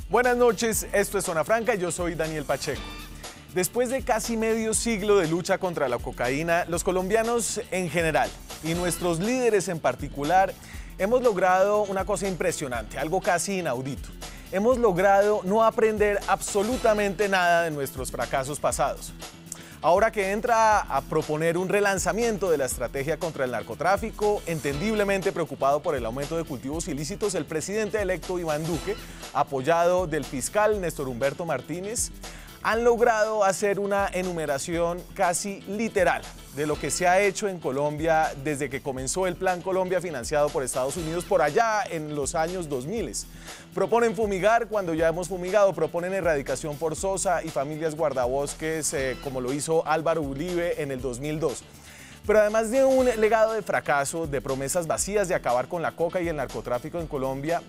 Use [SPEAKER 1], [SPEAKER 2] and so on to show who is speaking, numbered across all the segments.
[SPEAKER 1] Buenas noches, esto es Zona Franca y yo soy Daniel Pacheco. Después de casi medio siglo de lucha contra la cocaína, los colombianos en general y nuestros líderes en particular hemos logrado una cosa impresionante, algo casi inaudito. Hemos logrado no aprender absolutamente nada de nuestros fracasos pasados. Ahora que entra a proponer un relanzamiento de la estrategia contra el narcotráfico, entendiblemente preocupado por el aumento de cultivos ilícitos, el presidente electo Iván Duque, apoyado del fiscal Néstor Humberto Martínez, han logrado hacer una enumeración casi literal de lo que se ha hecho en Colombia desde que comenzó el Plan Colombia financiado por Estados Unidos por allá en los años 2000. Proponen fumigar cuando ya hemos fumigado, proponen erradicación forzosa y familias guardabosques como lo hizo Álvaro Uribe en el 2002. Pero además de un legado de fracaso, de promesas vacías de acabar con la coca y el narcotráfico en Colombia,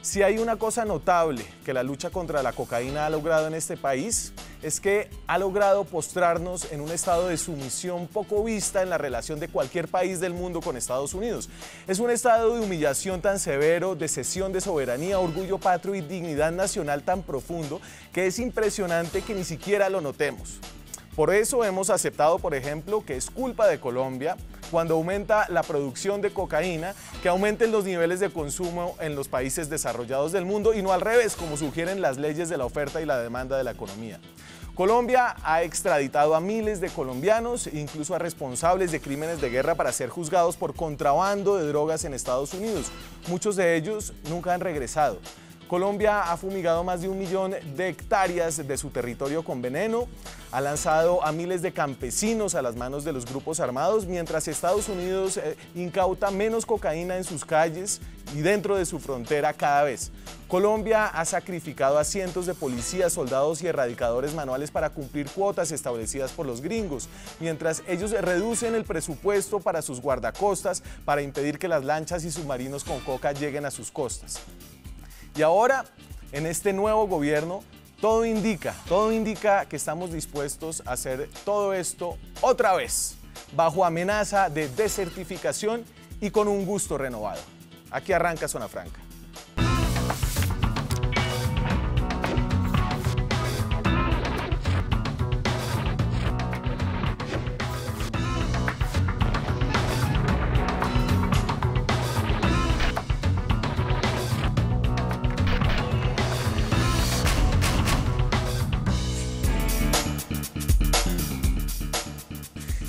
[SPEAKER 1] si hay una cosa notable que la lucha contra la cocaína ha logrado en este país, es que ha logrado postrarnos en un estado de sumisión poco vista en la relación de cualquier país del mundo con Estados Unidos. Es un estado de humillación tan severo, de cesión de soberanía, orgullo patrio y dignidad nacional tan profundo que es impresionante que ni siquiera lo notemos. Por eso hemos aceptado, por ejemplo, que es culpa de Colombia cuando aumenta la producción de cocaína, que aumenten los niveles de consumo en los países desarrollados del mundo y no al revés, como sugieren las leyes de la oferta y la demanda de la economía. Colombia ha extraditado a miles de colombianos, incluso a responsables de crímenes de guerra para ser juzgados por contrabando de drogas en Estados Unidos. Muchos de ellos nunca han regresado. Colombia ha fumigado más de 1 millón de hectáreas de su territorio con veneno, ha lanzado a miles de campesinos a las manos de los grupos armados, mientras Estados Unidos incauta menos cocaína en sus calles y dentro de su frontera cada vez. Colombia ha sacrificado a cientos de policías, soldados y erradicadores manuales para cumplir cuotas establecidas por los gringos, mientras ellos reducen el presupuesto para sus guardacostas para impedir que las lanchas y submarinos con coca lleguen a sus costas. Y ahora, en este nuevo gobierno, todo indica que estamos dispuestos a hacer todo esto otra vez, bajo amenaza de desertificación y con un gusto renovado. Aquí arranca Zona Franca.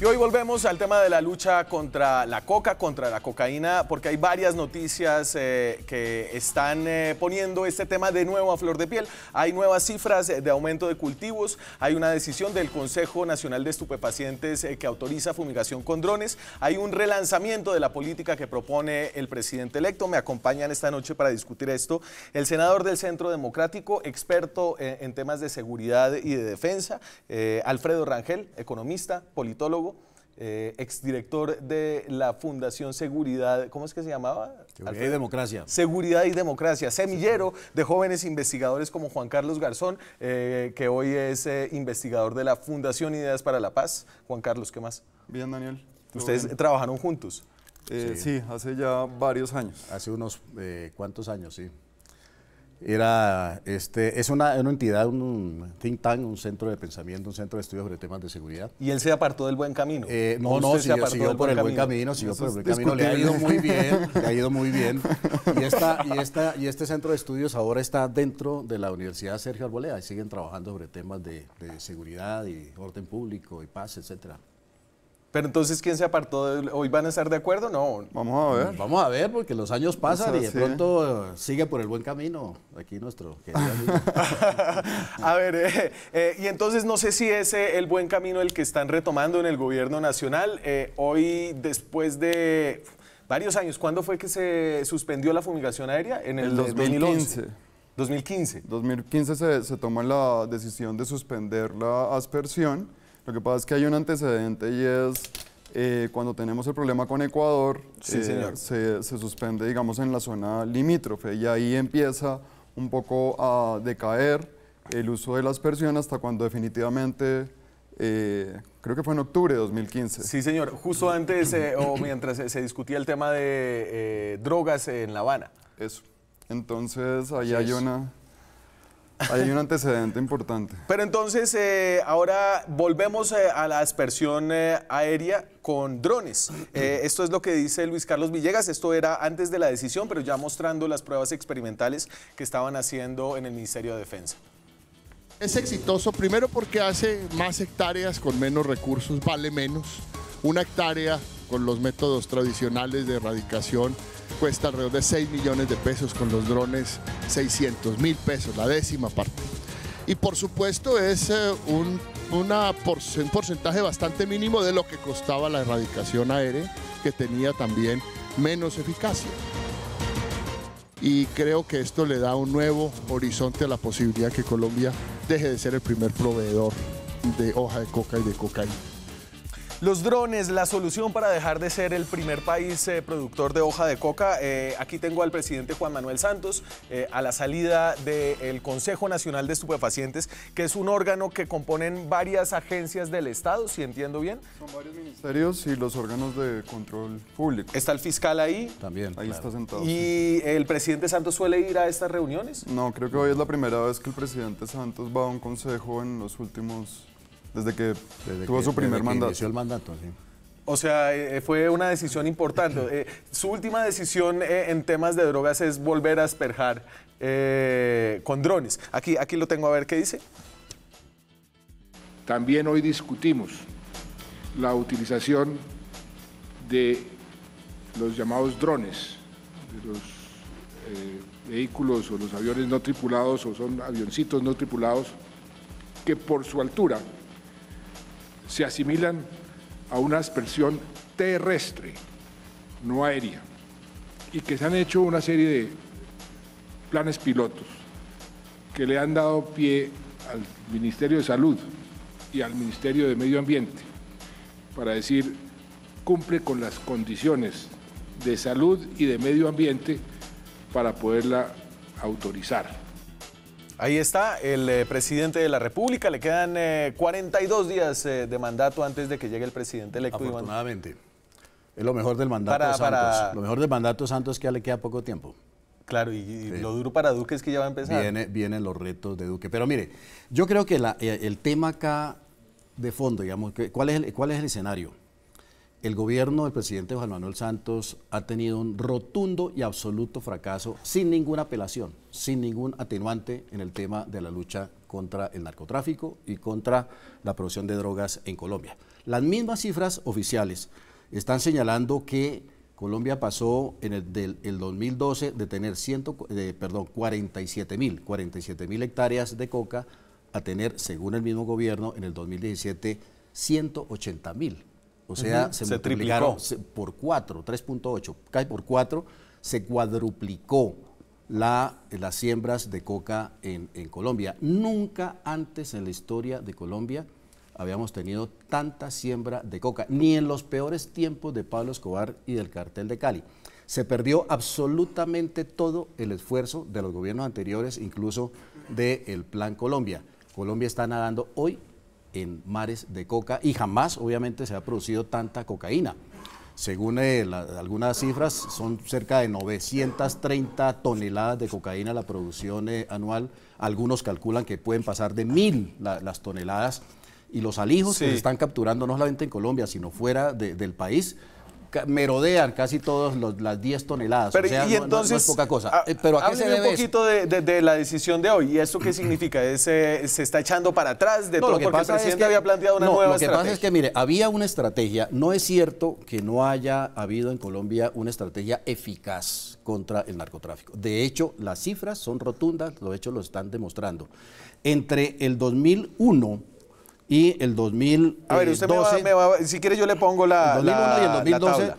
[SPEAKER 1] Y hoy volvemos al tema de la lucha contra la coca, contra la cocaína, porque hay varias noticias que están poniendo este tema de nuevo a flor de piel. Hay nuevas cifras de aumento de cultivos, hay una decisión del Consejo Nacional de Estupefacientes que autoriza fumigación con drones, hay un relanzamiento de la política que propone el presidente electo. Me acompañan esta noche para discutir esto el senador del Centro Democrático, experto en temas de seguridad y de defensa, Alfredo Rangel, economista, politólogo, exdirector de la Fundación Seguridad, ¿cómo es que se llamaba?
[SPEAKER 2] Seguridad y Democracia.
[SPEAKER 1] Seguridad y Democracia, semillero de jóvenes investigadores como Juan Carlos Garzón, que hoy es investigador de la Fundación Ideas para la Paz. Juan Carlos, ¿qué más?
[SPEAKER 3] Bien, Daniel.
[SPEAKER 1] ¿Ustedes trabajaron juntos?
[SPEAKER 3] Sí, hace ya varios años.
[SPEAKER 2] Hace unos cuantos años, sí. Es una entidad, un think tank, un centro de pensamiento, un centro de estudios sobre temas de seguridad.
[SPEAKER 1] ¿Y él se apartó del buen camino?
[SPEAKER 2] Siguió por el buen camino, le ha ido muy bien, le ha ido muy bien. Y este centro de estudios ahora está dentro de la Universidad Sergio Arboleda y siguen trabajando sobre temas de seguridad y orden público y paz, etcétera.
[SPEAKER 1] Pero entonces, ¿quién se apartó? ¿Hoy van a estar de acuerdo? No.
[SPEAKER 3] Vamos a ver.
[SPEAKER 2] Vamos a ver, porque los años pasan y de pronto sigue por el buen camino aquí nuestro querido amigo.
[SPEAKER 1] A ver, y entonces no sé si es el buen camino el que están retomando en el gobierno nacional. Hoy, después de varios años, ¿cuándo fue que se suspendió la fumigación aérea? En el
[SPEAKER 3] 2015.
[SPEAKER 1] 2015.
[SPEAKER 3] 2015 se toma la decisión de suspender la aspersión. Lo que pasa es que hay un antecedente y es cuando tenemos el problema con Ecuador,
[SPEAKER 1] sí,
[SPEAKER 3] se suspende, digamos, en la zona limítrofe y ahí empieza un poco a decaer el uso de la aspersión hasta cuando definitivamente, creo que fue en octubre de 2015.
[SPEAKER 1] Sí, señor, justo antes o mientras se discutía el tema de drogas en La Habana.
[SPEAKER 3] Eso. Entonces ahí hay una... hay un antecedente importante.
[SPEAKER 1] Pero entonces, ahora volvemos a la aspersión aérea con drones. Esto es lo que dice Luis Carlos Villegas. Esto era antes de la decisión, pero ya mostrando las pruebas experimentales que estaban haciendo en el Ministerio de Defensa.
[SPEAKER 4] Es exitoso primero porque hace más hectáreas con menos recursos, vale menos. Una hectárea con los métodos tradicionales de erradicación cuesta alrededor de 6 millones de pesos, con los drones 600.000 pesos, la décima parte. Y por supuesto es un porcentaje bastante mínimo de lo que costaba la erradicación aérea, que tenía también menos eficacia. Y creo que esto le da un nuevo horizonte a la posibilidad que Colombia deje de ser el primer proveedor de hoja de coca y de cocaína.
[SPEAKER 1] Los drones, la solución para dejar de ser el primer país productor de hoja de coca. Aquí tengo al presidente Juan Manuel Santos a la salida del Consejo Nacional de Estupefacientes, que es un órgano que componen varias agencias del Estado, si entiendo bien.
[SPEAKER 3] Son varios ministerios y los órganos de control público.
[SPEAKER 1] ¿Está el fiscal ahí?
[SPEAKER 2] También.
[SPEAKER 3] Ahí
[SPEAKER 2] claro.
[SPEAKER 3] está sentado.
[SPEAKER 1] ¿Y el presidente Santos suele ir a estas reuniones?
[SPEAKER 3] No, creo que hoy es la primera vez que el presidente Santos va a un consejo en los últimos... Desde que tuvo su primer mandato.
[SPEAKER 2] Inició el mandato, sí.
[SPEAKER 1] O sea, fue una decisión importante. Su última decisión en temas de drogas es volver a asperjar con drones. Aquí lo tengo, a ver qué dice.
[SPEAKER 5] También hoy discutimos la utilización de los llamados drones, de los vehículos o los aviones no tripulados, o son avioncitos no tripulados, que por su altura se asimilan a una aspersión terrestre, no aérea, y que se han hecho una serie de planes pilotos que le han dado pie al Ministerio de Salud y al Ministerio de Medio Ambiente para decir, cumple con las condiciones de salud y de medio ambiente para poderla autorizar.
[SPEAKER 1] Ahí está el presidente de la República. Le quedan 42 días de mandato antes de que llegue el presidente electo.
[SPEAKER 2] Afortunadamente. Es lo mejor del mandato de Santos. Lo mejor del mandato de Santos es que ya le queda poco tiempo.
[SPEAKER 1] Claro, y sí. Lo duro para Duque es que ya va a empezar.
[SPEAKER 2] Vienen los retos de Duque. Pero mire, yo creo que el tema acá de fondo, digamos, ¿cuál es el escenario? El gobierno del presidente Juan Manuel Santos ha tenido un rotundo y absoluto fracaso, sin ninguna apelación, sin ningún atenuante en el tema de la lucha contra el narcotráfico y contra la producción de drogas en Colombia. Las mismas cifras oficiales están señalando que Colombia pasó en el 2012 de tener 47.000 hectáreas de coca a tener, según el mismo gobierno, en el 2017, 180.000. O sea, se multiplicaron por 4, 3.8, casi por 4, se cuadruplicó las siembras de coca en Colombia. Nunca antes en la historia de Colombia habíamos tenido tanta siembra de coca, ni en los peores tiempos de Pablo Escobar y del Cartel de Cali. Se perdió absolutamente todo el esfuerzo de los gobiernos anteriores, incluso del Plan Colombia. Colombia está nadando hoy en mares de coca y jamás obviamente se ha producido tanta cocaína. Según algunas cifras, son cerca de 930 toneladas de cocaína la producción anual. Algunos calculan que pueden pasar de 1.000 las toneladas, y los alijos que se están capturando no solamente en Colombia, sino fuera del país, merodean casi todas las 10 toneladas.
[SPEAKER 1] Pero,
[SPEAKER 2] o sea,
[SPEAKER 1] y entonces,
[SPEAKER 2] no es poca cosa. ¿Pero a qué se debe
[SPEAKER 1] un poquito de la decisión de hoy. ¿Y esto qué significa? ¿Se está echando para atrás de todo? Porque el presidente había planteado una nueva estrategia.
[SPEAKER 2] Lo que pasa es que, mire, había una estrategia. No es cierto que no haya habido en Colombia una estrategia eficaz contra el narcotráfico. De hecho, las cifras son rotundas, los hechos lo están demostrando. Entre el 2001 y el 2012...
[SPEAKER 1] A ver, usted si quiere yo le pongo la
[SPEAKER 2] 2001 y el 2012,
[SPEAKER 1] la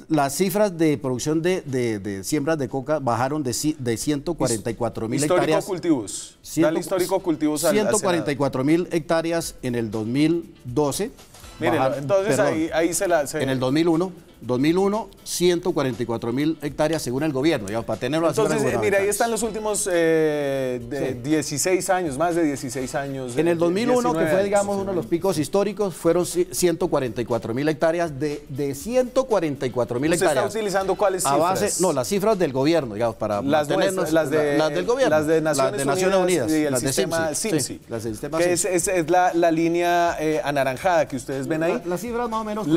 [SPEAKER 2] las cifras de producción de siembras de coca bajaron de 144.000 hectáreas.
[SPEAKER 1] Cultivos. Dale histórico cultivos al
[SPEAKER 2] 144.000 hectáreas en el 2012.
[SPEAKER 1] Miren, entonces ahí se la...
[SPEAKER 2] En el 2001 2001, 144.000 hectáreas según el gobierno, digamos, para tenerlo así.
[SPEAKER 1] Entonces, mira, ahí están los últimos 16 años, más de 16 años.
[SPEAKER 2] En el 2001,
[SPEAKER 1] 19
[SPEAKER 2] que fue, digamos,
[SPEAKER 1] años,
[SPEAKER 2] uno de los picos históricos, fueron 144.000 hectáreas. De 144.000 hectáreas.
[SPEAKER 1] ¿Usted está utilizando cuáles cifras?
[SPEAKER 2] A base, no, las cifras del gobierno, digamos, para mantenernos,
[SPEAKER 1] las
[SPEAKER 2] del gobierno.
[SPEAKER 1] Las de Naciones Unidas
[SPEAKER 2] y
[SPEAKER 1] el
[SPEAKER 2] las
[SPEAKER 1] sistema
[SPEAKER 2] de
[SPEAKER 1] SIMSI.
[SPEAKER 2] Sí, las del sistema
[SPEAKER 1] que
[SPEAKER 2] SIMSI.
[SPEAKER 1] es la línea anaranjada que ustedes ven ahí.
[SPEAKER 2] Las cifras más o menos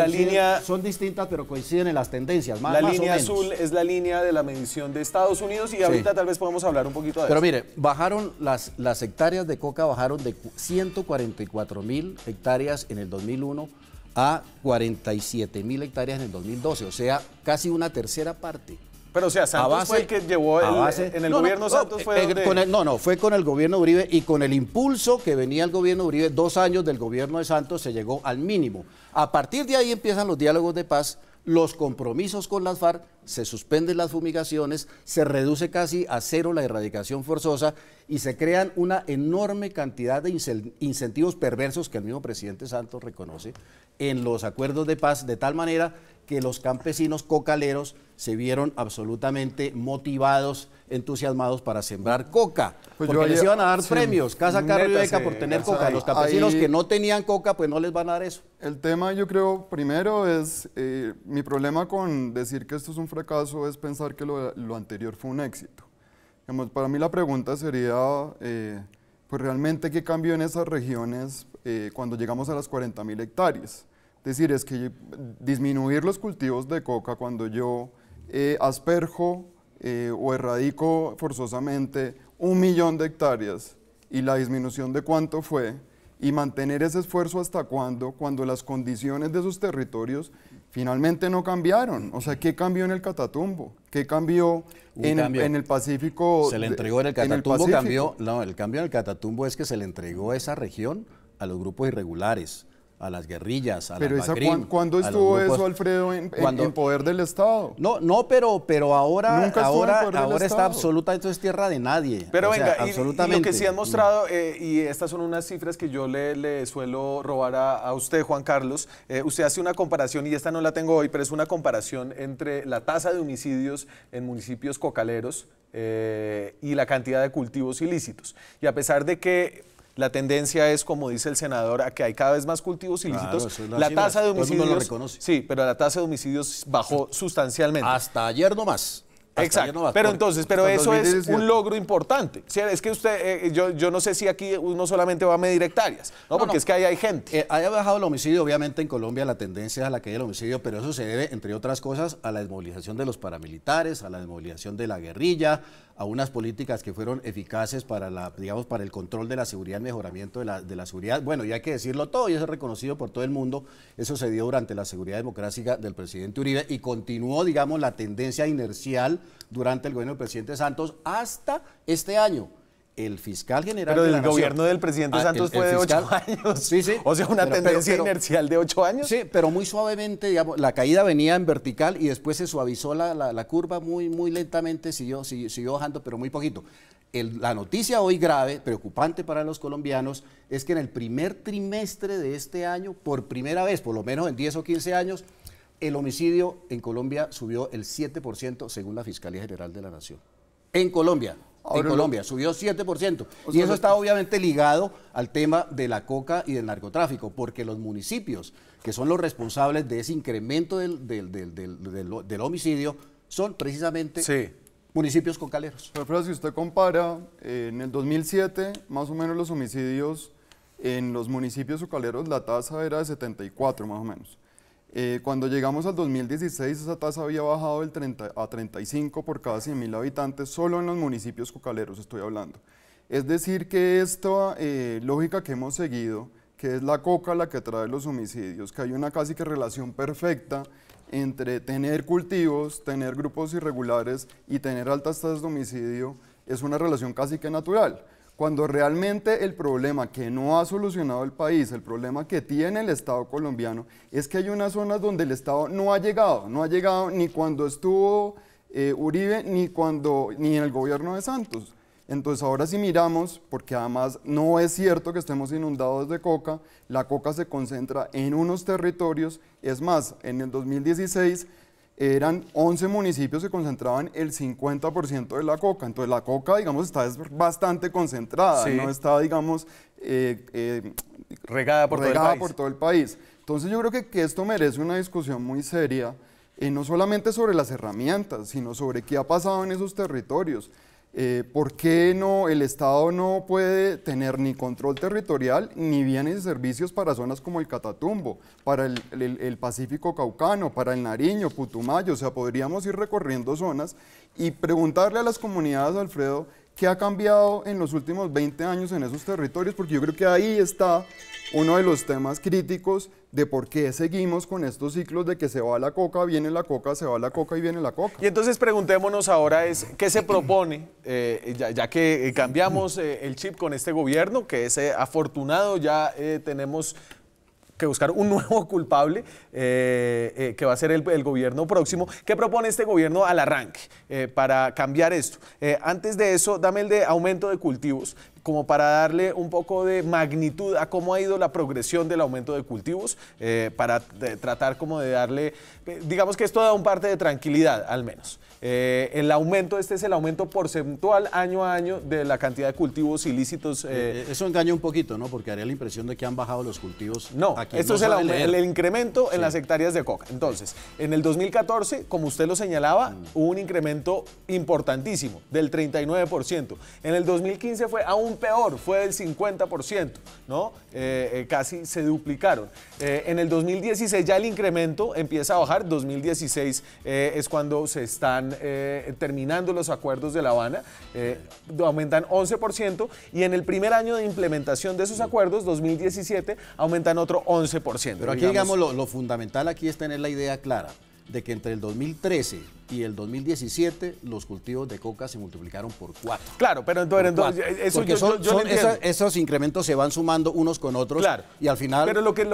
[SPEAKER 1] son
[SPEAKER 2] distintas, pero coinciden en las tendencias.
[SPEAKER 1] La línea azul es la línea de la medición de Estados Unidos y ahorita tal vez podemos hablar un poquito de eso.
[SPEAKER 2] Pero mire, bajaron las hectáreas de coca, bajaron de 144.000 hectáreas en el 2001 a 47.000 hectáreas en el 2012, o sea, casi una tercera parte.
[SPEAKER 1] Pero o sea, Santos fue el que llevó en el gobierno Santos fue
[SPEAKER 2] fue con el gobierno Uribe y con el impulso que venía el gobierno Uribe, 2 años del gobierno de Santos se llegó al mínimo. A partir de ahí empiezan los diálogos de paz, los compromisos con las FARC, se suspenden las fumigaciones, se reduce casi a cero la erradicación forzosa y se crean una enorme cantidad de incentivos perversos que el mismo presidente Santos reconoce en los acuerdos de paz, de tal manera que los campesinos cocaleros se vieron absolutamente motivados, entusiasmados para sembrar coca,
[SPEAKER 3] pues
[SPEAKER 2] porque les iban a dar premios, casa, carro y beca por tener coca. Los campesinos que no tenían coca, pues no les van a dar eso.
[SPEAKER 3] El tema, yo creo, primero es, mi problema con decir que esto es un fracaso es pensar que lo anterior fue un éxito. Digamos, para mí la pregunta sería, pues realmente, ¿qué cambió en esas regiones cuando llegamos a las 40.000 hectáreas? Es decir, es que disminuir los cultivos de coca cuando yo asperjo o erradico forzosamente 1 millón de hectáreas y la disminución de cuánto fue y mantener ese esfuerzo hasta cuando las condiciones de esos territorios finalmente no cambiaron. O sea, ¿qué cambió en el Catatumbo? ¿Qué cambió en el Pacífico?
[SPEAKER 2] Se le entregó en el Catatumbo, el cambio en el Catatumbo es que se le entregó esa región a los grupos irregulares, a las guerrillas, a las Bagrim.
[SPEAKER 3] ¿Cuándo estuvo eso, Alfredo, en poder del Estado?
[SPEAKER 2] No, pero ahora está absolutamente, es tierra de nadie.
[SPEAKER 1] Pero
[SPEAKER 2] o
[SPEAKER 1] venga,
[SPEAKER 2] sea, absolutamente.
[SPEAKER 1] Y lo que sí han mostrado, y estas son unas cifras que yo le suelo robar a usted, Juan Carlos, usted hace una comparación, y esta no la tengo hoy, pero es una comparación entre la tasa de homicidios en municipios cocaleros y la cantidad de cultivos ilícitos. Y a pesar de que la tendencia es, como dice el senador, a que hay cada vez más cultivos ilícitos. Claro, la tasa de homicidios,
[SPEAKER 2] lo reconoce.
[SPEAKER 1] Sí, pero la tasa de homicidios bajó sustancialmente.
[SPEAKER 2] Hasta ayer no más.
[SPEAKER 1] Exacto, pero eso es un logro importante. O sea, es que usted, yo no sé si aquí uno solamente va a medir hectáreas, porque es que ahí hay gente.
[SPEAKER 2] Haya bajado el homicidio, obviamente en Colombia la tendencia es a la caída del homicidio, pero eso se debe, entre otras cosas, a la desmovilización de los paramilitares, a la desmovilización de la guerrilla, a unas políticas que fueron eficaces para para el control de la seguridad, el mejoramiento de la seguridad. Bueno, y hay que decirlo todo, y eso es reconocido por todo el mundo. Eso se dio durante la seguridad democrática del presidente Uribe y continuó, digamos, la tendencia inercial durante el gobierno del presidente Santos hasta este año. El fiscal general
[SPEAKER 1] de la
[SPEAKER 2] Nación.
[SPEAKER 1] Pero el gobierno del presidente Santos fue de 8 años. Sí. O sea, una tendencia inercial de 8 años.
[SPEAKER 2] Sí, pero muy suavemente, digamos, la caída venía en vertical y después se suavizó la curva muy lentamente, siguió bajando, pero muy poquito. La noticia hoy grave, preocupante para los colombianos, es que en el primer trimestre de este año, por primera vez, por lo menos en 10 o 15 años, el homicidio en Colombia subió el 7% según la Fiscalía General de la Nación. En Colombia. Subió 7%. Y eso está obviamente ligado al tema de la coca y del narcotráfico, porque los municipios que son los responsables de ese incremento del homicidio son precisamente municipios cocaleros.
[SPEAKER 3] Pero si usted compara, en el 2007, más o menos los homicidios en los municipios cocaleros, la tasa era de 74 más o menos. Cuando llegamos al 2016, esa tasa había bajado del 30 a 35 por cada 100.000 habitantes, solo en los municipios cocaleros estoy hablando. Es decir, que esta lógica que hemos seguido, que es la coca la que trae los homicidios, que hay una casi que relación perfecta entre tener cultivos, tener grupos irregulares y tener altas tasas de homicidio, es una relación casi que natural. Cuando realmente el problema que no ha solucionado el país, el problema que tiene el Estado colombiano, es que hay unas zonas donde el Estado no ha llegado ni cuando estuvo Uribe, ni en el gobierno de Santos. Entonces ahora si miramos, porque además no es cierto que estemos inundados de coca, la coca se concentra en unos territorios, es más, en el 2016 eran 11 municipios que concentraban el 50% de la coca, entonces la coca, digamos, está bastante concentrada, sí, no está, digamos,
[SPEAKER 1] regada
[SPEAKER 3] por todo el país. Entonces yo creo que esto merece una discusión muy seria, no solamente sobre las herramientas, sino sobre qué ha pasado en esos territorios. ¿Por qué el Estado no puede tener ni control territorial ni bienes y servicios para zonas como el Catatumbo, para el Pacífico Caucano, para el Nariño, Putumayo? O sea, podríamos ir recorriendo zonas y preguntarle a las comunidades, Alfredo, ¿qué ha cambiado en los últimos 20 años en esos territorios? Porque yo creo que ahí está uno de los temas críticos de por qué seguimos con estos ciclos de que se va la coca, viene la coca, se va la coca y viene la coca.
[SPEAKER 1] Y entonces preguntémonos ahora ¿qué se propone? Ya que cambiamos el chip con este gobierno, que es afortunado, ya tenemos que buscar un nuevo culpable, que va a ser el gobierno próximo. ¿Qué propone este gobierno al arranque para cambiar esto? Antes de eso, dame el de aumento de cultivos, como para darle un poco de magnitud a cómo ha ido la progresión del aumento de cultivos, para tratar como de darle, digamos que esto da un parte de tranquilidad al menos. El aumento, este es el aumento porcentual año a año de la cantidad de cultivos ilícitos.
[SPEAKER 2] Eso engaña un poquito, ¿no? Porque haría la impresión de que han bajado los cultivos.
[SPEAKER 1] No, esto es el incremento en las hectáreas de coca. Entonces, en el 2014, como usted lo señalaba, hubo un incremento importantísimo, del 39%. En el 2015 fue aún peor, fue del 50%, ¿no? Casi se duplicaron. En el 2016 ya el incremento empieza a bajar. 2016 es cuando se están terminando los acuerdos de La Habana, aumentan 11%, y en el primer año de implementación de esos acuerdos, 2017, aumentan otro 11%.
[SPEAKER 2] Pero aquí, digamos, lo fundamental aquí es tener la idea clara de que entre el 2013 y el 2017 los cultivos de coca se multiplicaron por 4.
[SPEAKER 1] Claro, pero entonces eso
[SPEAKER 2] esos incrementos se van sumando unos con otros, claro, y al final
[SPEAKER 1] pero lo que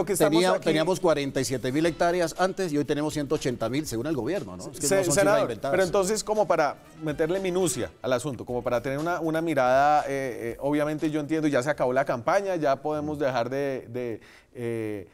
[SPEAKER 2] teníamos 47.000 hectáreas antes y hoy tenemos 180.000 según el gobierno, ¿no? Es que no son
[SPEAKER 1] senador,
[SPEAKER 2] inventadas.
[SPEAKER 1] Pero entonces, como para meterle minucia al asunto, como para tener una mirada, obviamente yo entiendo, ya se acabó la campaña, ya podemos dejar de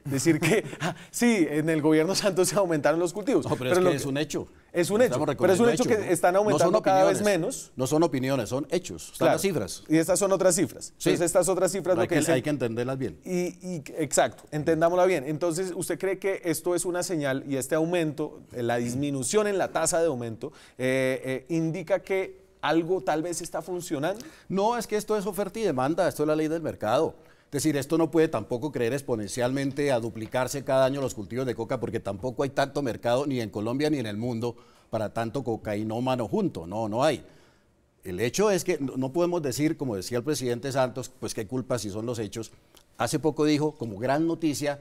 [SPEAKER 1] decir que sí, en el gobierno Santos se aumentaron los cultivos.
[SPEAKER 2] No, pero es un hecho.
[SPEAKER 1] Es un hecho, pero es un hecho que están aumentando cada vez menos.
[SPEAKER 2] No son opiniones, son hechos, están las cifras.
[SPEAKER 1] Y estas son otras cifras.
[SPEAKER 2] Sí.
[SPEAKER 1] Entonces estas otras cifras
[SPEAKER 2] lo que dicen, hay que entenderlas bien.
[SPEAKER 1] Exacto, entendámosla bien. Entonces, ¿usted cree que esto es una señal y este aumento, la disminución en la tasa de aumento, indica que algo tal vez está funcionando?
[SPEAKER 2] No, es que esto es oferta y demanda, esto es la ley del mercado. Es decir, esto no puede tampoco crecer exponencialmente a duplicarse cada año los cultivos de coca, porque tampoco hay tanto mercado ni en Colombia ni en el mundo para tanto cocainómano junto, no hay. El hecho es que no podemos decir, como decía el presidente Santos, pues qué culpa si son los hechos. Hace poco dijo, como gran noticia,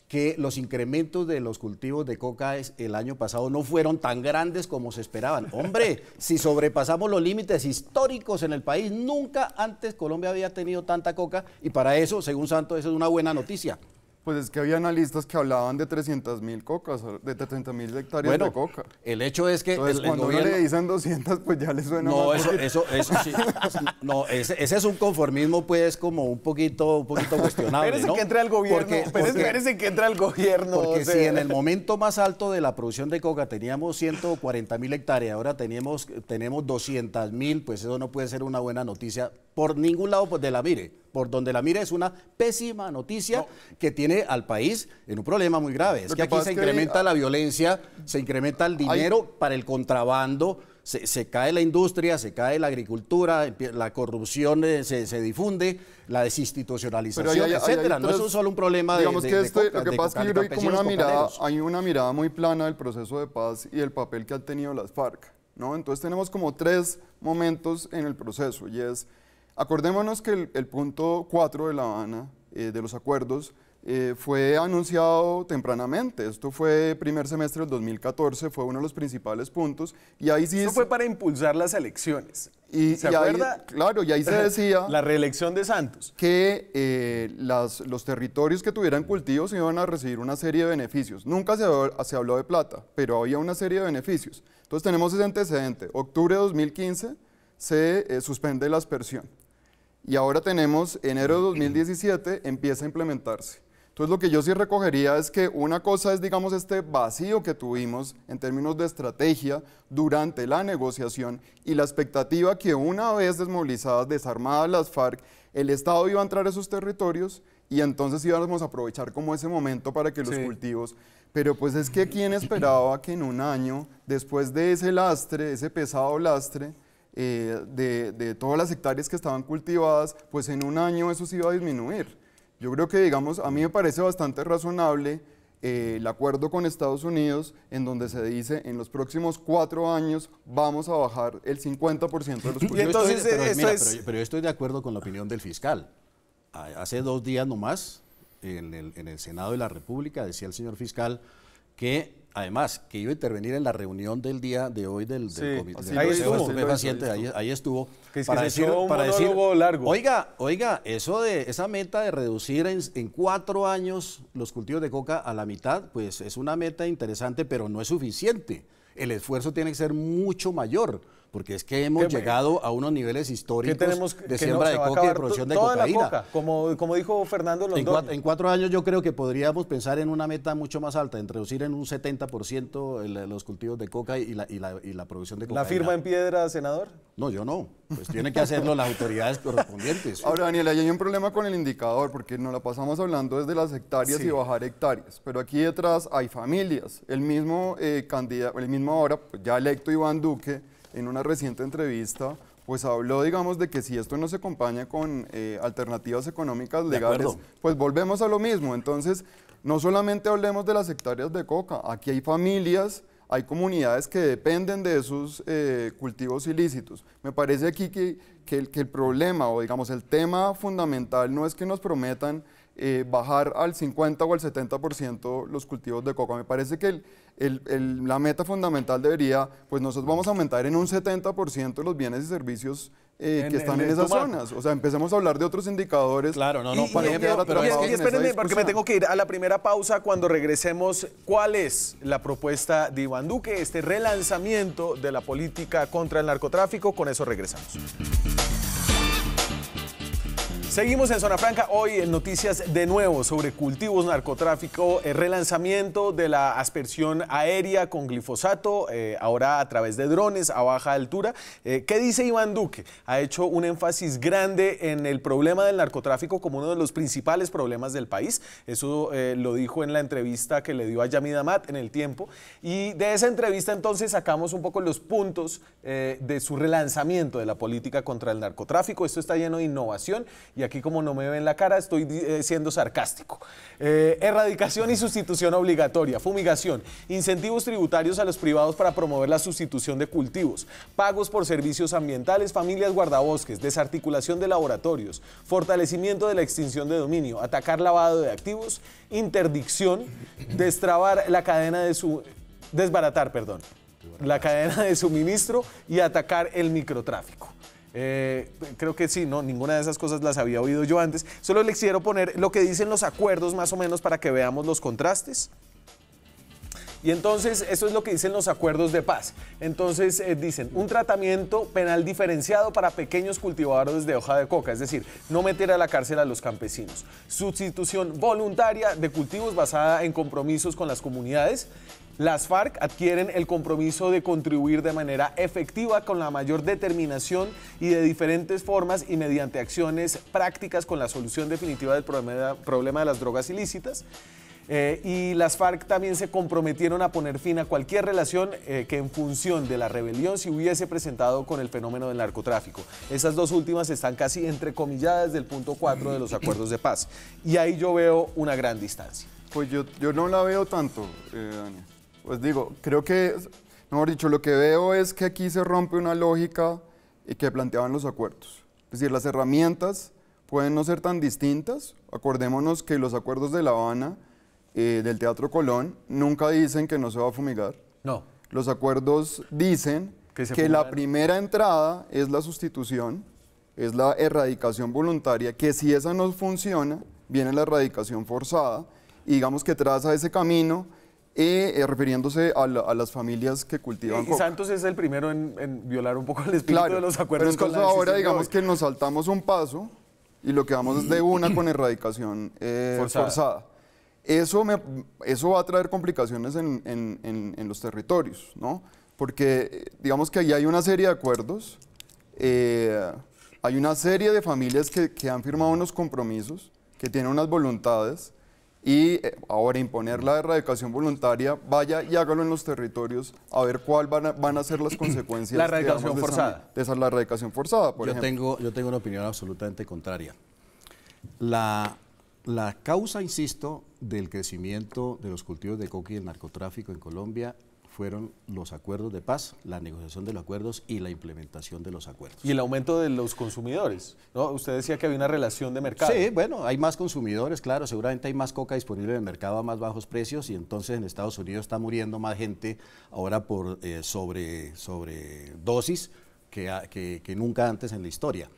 [SPEAKER 2] que los incrementos de los cultivos de coca el año pasado no fueron tan grandes como se esperaban. Hombre, si sobrepasamos los límites históricos en el país, nunca antes Colombia había tenido tanta coca, y para eso, según Santos, eso es una buena noticia.
[SPEAKER 3] Pues es que había analistas que hablaban de 300.000 cocas, de 30.000 hectáreas de coca.
[SPEAKER 2] El hecho es que
[SPEAKER 3] entonces, cuando el gobierno le dicen 200, pues ya le suena
[SPEAKER 2] no,
[SPEAKER 3] más.
[SPEAKER 2] Eso sí. No, ese es un conformismo, pues, como un poquito cuestionable,
[SPEAKER 1] espérese,
[SPEAKER 2] ¿no?
[SPEAKER 1] que entre al gobierno, espérese que entre al gobierno.
[SPEAKER 2] Porque si en el momento más alto de la producción de coca teníamos 140.000 hectáreas, ahora tenemos 200.000, pues eso no puede ser una buena noticia por ningún lado, pues, de la mire. Por donde la mire es una pésima noticia que tiene al país en un problema muy grave. Es que aquí se incrementa la violencia, se incrementa el dinero para el contrabando, se cae la industria, se cae la agricultura, la corrupción se difunde, la desinstitucionalización, etcétera. No es solo un problema de
[SPEAKER 3] coca. Lo que pasa es que hay una mirada muy plana del proceso de paz y del papel que han tenido las FARC, ¿no? Entonces tenemos como 3 momentos en el proceso, y es: acordémonos que el punto 4 de La Habana, de los acuerdos, fue anunciado tempranamente. Esto fue primer semestre del 2014, fue uno de los principales puntos. Y ahí sí...
[SPEAKER 1] Eso fue para impulsar las elecciones. ¿Se acuerda?
[SPEAKER 3] Claro, y ahí se decía...
[SPEAKER 1] la reelección de Santos.
[SPEAKER 3] Que los territorios que tuvieran cultivos iban a recibir una serie de beneficios. Nunca se habló de plata, pero había una serie de beneficios. Entonces tenemos ese antecedente. Octubre de 2015... se suspende la aspersión. Y ahora tenemos enero de 2017, empieza a implementarse. Entonces lo que yo sí recogería es que una cosa es, digamos, este vacío que tuvimos en términos de estrategia durante la negociación y la expectativa que una vez desmovilizadas, desarmadas las FARC, el Estado iba a entrar a esos territorios y entonces íbamos a aprovechar como ese momento para que los cultivos... Pero pues es que ¿quién esperaba que en un año, después de ese lastre, ese pesado lastre, de todas las hectáreas que estaban cultivadas, pues en un año eso se iba a disminuir? Yo creo que, digamos, a mí me parece bastante razonable el acuerdo con Estados Unidos, en donde se dice en los próximos 4 años vamos a bajar el 50% de los cultivos.
[SPEAKER 2] Y entonces, pero yo estoy de acuerdo con la opinión del fiscal. Hace 2 días nomás, en el Senado de la República, decía el señor fiscal que, además, que iba a intervenir en la reunión del día de hoy del Comité de ahí estuvo, para decir,
[SPEAKER 1] largo.
[SPEAKER 2] Oiga, esa meta de reducir en 4 años los cultivos de coca a la mitad, pues es una meta interesante, pero no es suficiente. El esfuerzo tiene que ser mucho mayor, porque es que hemos llegado a unos niveles históricos de siembra de coca y de producción de cocaína.
[SPEAKER 1] La coca, como dijo Fernando Londoño.
[SPEAKER 2] En 4 años yo creo que podríamos pensar en una meta mucho más alta, en reducir en un 70% los cultivos de coca y la producción de cocaína.
[SPEAKER 1] ¿La firma en piedra, senador?
[SPEAKER 2] No, yo no. Pues tienen que hacerlo las autoridades correspondientes.
[SPEAKER 3] Ahora, Daniel, ahí hay un problema con el indicador, porque nos la pasamos hablando desde las hectáreas y bajar hectáreas, pero aquí detrás hay familias. El mismo candidato, el mismo ahora, pues ya electo Iván Duque, en una reciente entrevista, pues habló, digamos, de que si esto no se acompaña con alternativas económicas legales, pues volvemos a lo mismo. Entonces, no solamente hablemos de las hectáreas de coca, aquí hay familias, hay comunidades que dependen de esos cultivos ilícitos. Me parece aquí que el problema, o digamos, el tema fundamental no es que nos prometan bajar al 50 o al 70% los cultivos de coca. Me parece que la meta fundamental debería, pues nosotros vamos a aumentar en un 70% los bienes y servicios que están en esas zonas. O sea, empecemos a hablar de otros indicadores.
[SPEAKER 2] Claro, no,
[SPEAKER 1] y espérenme, porque me tengo que ir a la primera pausa. Cuando regresemos, ¿cuál es la propuesta de Iván Duque? Este relanzamiento de la política contra el narcotráfico. Con eso regresamos. Seguimos en Zona Franca, hoy en noticias de nuevo sobre cultivos, narcotráfico, el relanzamiento de la aspersión aérea con glifosato, ahora a través de drones a baja altura. ¿Qué dice Iván Duque? Ha hecho un énfasis grande en el problema del narcotráfico como uno de los principales problemas del país. Eso lo dijo en la entrevista que le dio a Yamid Amat en El Tiempo. Y de esa entrevista entonces sacamos un poco los puntos de su relanzamiento de la política contra el narcotráfico. Esto está lleno de innovación. Y aquí, como no me ven la cara, estoy siendo sarcástico. Erradicación y sustitución obligatoria, fumigación, incentivos tributarios a los privados para promover la sustitución de cultivos, pagos por servicios ambientales, familias guardabosques, desarticulación de laboratorios, fortalecimiento de la extinción de dominio, atacar lavado de activos, interdicción, desbaratar la cadena de suministro y atacar el microtráfico. Creo que sí, no, ninguna de esas cosas las había oído yo antes. Solo les quiero poner lo que dicen los acuerdos más o menos para que veamos los contrastes. Y entonces, eso es lo que dicen los acuerdos de paz. Entonces, dicen, un tratamiento penal diferenciado para pequeños cultivadores de hoja de coca, es decir, no meter a la cárcel a los campesinos. Sustitución voluntaria de cultivos basada en compromisos con las comunidades. Las FARC adquieren el compromiso de contribuir de manera efectiva con la mayor determinación y de diferentes formas y mediante acciones prácticas con la solución definitiva del problema de las drogas ilícitas. Y las FARC también se comprometieron a poner fin a cualquier relación que en función de la rebelión se hubiese presentado con el fenómeno del narcotráfico. Esas dos últimas están casi entrecomilladas desde el punto 4 de los acuerdos de paz. Y ahí yo veo una gran distancia.
[SPEAKER 3] Pues yo no la veo tanto, Daniel. Pues digo, creo que, mejor dicho, lo que veo es que aquí se rompe una lógica que planteaban los acuerdos. Es decir, las herramientas pueden no ser tan distintas. Acordémonos que los acuerdos de La Habana, del Teatro Colón, nunca dicen que no se va a fumigar.
[SPEAKER 1] No.
[SPEAKER 3] Los acuerdos dicen que la primera entrada es la sustitución, es la erradicación voluntaria, que si esa no funciona, viene la erradicación forzada, y digamos que traza ese camino refiriéndose a las familias que cultivan coca.
[SPEAKER 1] Y Santos es el primero en violar un poco el espíritu de los acuerdos.
[SPEAKER 3] Pero entonces ahora digamos que nos saltamos un paso y lo que vamos es de una con erradicación forzada. Eso va a traer complicaciones en los territorios, ¿no? Porque digamos que ahí hay una serie de acuerdos, hay una serie de familias que han firmado unos compromisos, que tienen unas voluntades, y ahora imponer la erradicación voluntaria, vaya y hágalo en los territorios a ver cuál van a ser las consecuencias.
[SPEAKER 1] La erradicación forzada.
[SPEAKER 3] La erradicación forzada, por ejemplo.
[SPEAKER 2] Yo tengo una opinión absolutamente contraria. La causa, insisto, del crecimiento de los cultivos de coca y el narcotráfico en Colombia fueron los acuerdos de paz, la negociación de los acuerdos y la implementación de los acuerdos.
[SPEAKER 1] Y el aumento de los consumidores, ¿no? Usted decía que había una relación de mercado.
[SPEAKER 2] Sí, bueno, hay más consumidores, claro, seguramente hay más coca disponible en el mercado a más bajos precios y entonces en Estados Unidos está muriendo más gente ahora por sobredosis que nunca antes en la historia.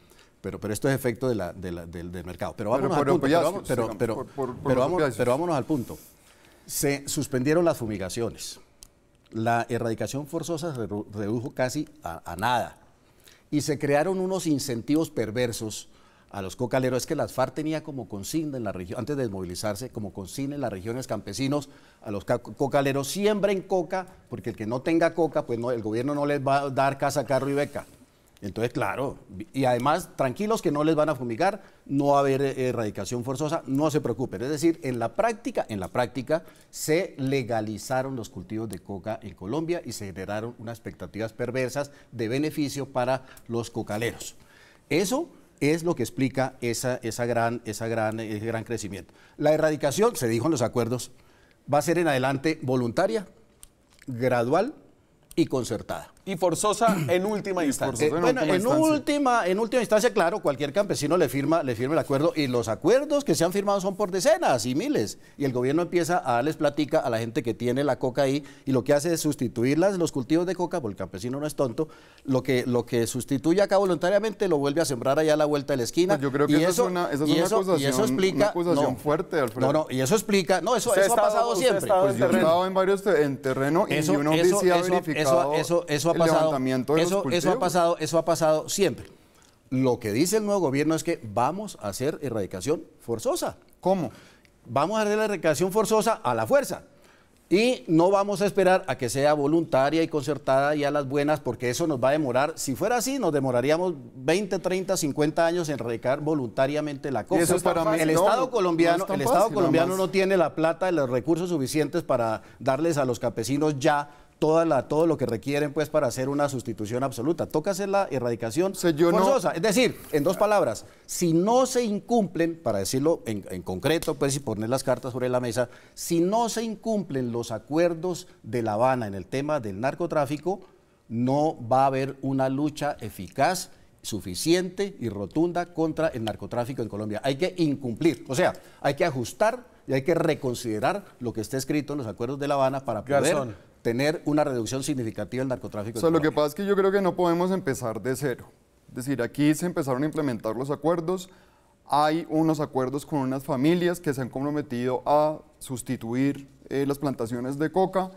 [SPEAKER 2] Pero esto es efecto del mercado. Pero vámonos al punto. Se suspendieron las fumigaciones. La erradicación forzosa se redujo casi a nada. Y se crearon unos incentivos perversos a los cocaleros. Es que las FARC tenía como consigna en la región, antes de desmovilizarse, como consigna en las regiones campesinos, a los cocaleros, siembren coca, porque el que no tenga coca, pues no, el gobierno no les va a dar casa, carro y beca. Entonces, claro, y además, tranquilos que no les van a fumigar, no va a haber erradicación forzosa, no se preocupen. Es decir, en la práctica se legalizaron los cultivos de coca en Colombia y se generaron unas expectativas perversas de beneficio para los cocaleros. Eso es lo que explica ese gran crecimiento. La erradicación, se dijo en los acuerdos, va a ser en adelante voluntaria, gradual y concertada.
[SPEAKER 1] Y forzosa en última instancia.
[SPEAKER 2] En última instancia, claro, cualquier campesino le firma el acuerdo y los acuerdos que se han firmado son por decenas y miles y el gobierno empieza a darles plática a la gente que tiene la coca ahí y lo que hace es sustituir los cultivos de coca, porque el campesino no es tonto, lo que sustituye acá voluntariamente lo vuelve a sembrar allá a la vuelta de la esquina.
[SPEAKER 3] Pues yo creo que eso es una acusación fuerte, Alfredo.
[SPEAKER 2] Eso ha pasado siempre.
[SPEAKER 3] Pues yo he estado en varios terrenos y uno sí ha verificado
[SPEAKER 2] eso ha pasado siempre. Lo que dice el nuevo gobierno es que vamos a hacer erradicación forzosa.
[SPEAKER 3] ¿Cómo?
[SPEAKER 2] Vamos a hacer la erradicación forzosa a la fuerza. Y no vamos a esperar a que sea voluntaria y concertada y a las buenas, porque eso nos va a demorar. Si fuera así, nos demoraríamos 20, 30, 50 años en erradicar voluntariamente la coca. El Estado colombiano no tiene la plata y los recursos suficientes para darles a los campesinos ya todo lo que requieren pues para hacer una sustitución absoluta. Toca hacer la erradicación forzosa. Es decir, en dos palabras, si no se incumplen, para decirlo en concreto, pues y poner las cartas sobre la mesa, si no se incumplen los acuerdos de La Habana en el tema del narcotráfico, no va a haber una lucha eficaz, suficiente y rotunda contra el narcotráfico en Colombia. Hay que incumplir, o sea, hay que ajustar y hay que reconsiderar lo que está escrito en los acuerdos de La Habana para poder tener una reducción significativa del narcotráfico.
[SPEAKER 3] O sea, lo que pasa es que yo creo que no podemos empezar de cero. Es decir, aquí se empezaron a implementar los acuerdos, hay unos acuerdos con unas familias que se han comprometido a sustituir las plantaciones de coca,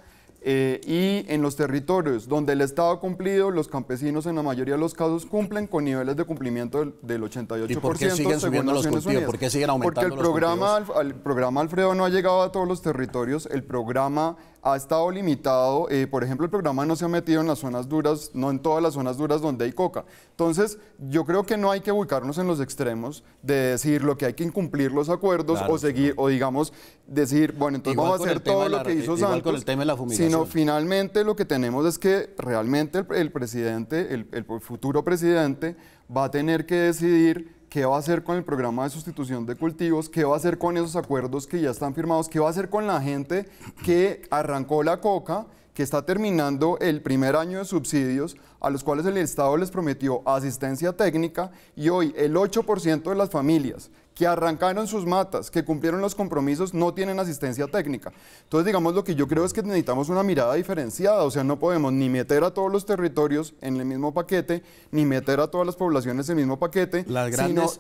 [SPEAKER 3] y en los territorios donde el Estado ha cumplido, los campesinos en la mayoría de los casos cumplen con niveles de cumplimiento del 88%.
[SPEAKER 2] ¿Y por qué siguen subiendo los cultivos? ¿Por qué siguen aumentando los cultivos?
[SPEAKER 3] Porque el programa Alfredo no ha llegado a todos los territorios, el programa ha estado limitado, por ejemplo, el programa no se ha metido en las zonas duras, no en todas las zonas duras donde hay coca. Entonces, yo creo que no hay que ubicarnos en los extremos de decir lo que hay que incumplir los acuerdos, claro, o seguir, o digamos, decir, bueno, entonces vamos a hacer todo lo que hizo Santos,
[SPEAKER 2] con el tema de la fumigación.
[SPEAKER 3] Sino finalmente lo que tenemos es que realmente el presidente, el futuro presidente, va a tener que decidir qué va a hacer con el programa de sustitución de cultivos, qué va a hacer con esos acuerdos que ya están firmados, qué va a hacer con la gente que arrancó la coca, que está terminando el primer año de subsidios, a los cuales el Estado les prometió asistencia técnica, y hoy el 8% de las familias que arrancaron sus matas, que cumplieron los compromisos, no tienen asistencia técnica. Entonces, digamos, lo que yo creo es que necesitamos una mirada diferenciada, o sea, no podemos ni meter a todos los territorios en el mismo paquete, ni meter a todas las poblaciones en el mismo paquete.
[SPEAKER 2] Las grandes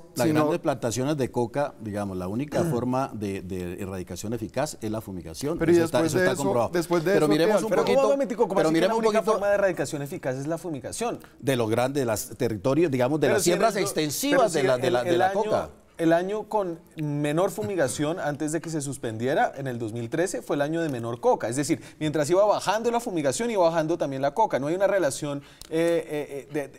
[SPEAKER 2] plantaciones de coca, digamos, la única forma de erradicación eficaz es la fumigación.
[SPEAKER 3] Pero eso está comprobado. Después de
[SPEAKER 2] pero
[SPEAKER 3] eso,
[SPEAKER 2] miremos un poquito,
[SPEAKER 1] pero miremos un poquito, forma de erradicación eficaz es la fumigación.
[SPEAKER 2] De los grandes, de los territorios, digamos, de las siembras extensivas de la coca.
[SPEAKER 1] El año con menor fumigación antes de que se suspendiera, en el 2013, fue el año de menor coca. Es decir, mientras iba bajando la fumigación, iba bajando también la coca. No hay una relación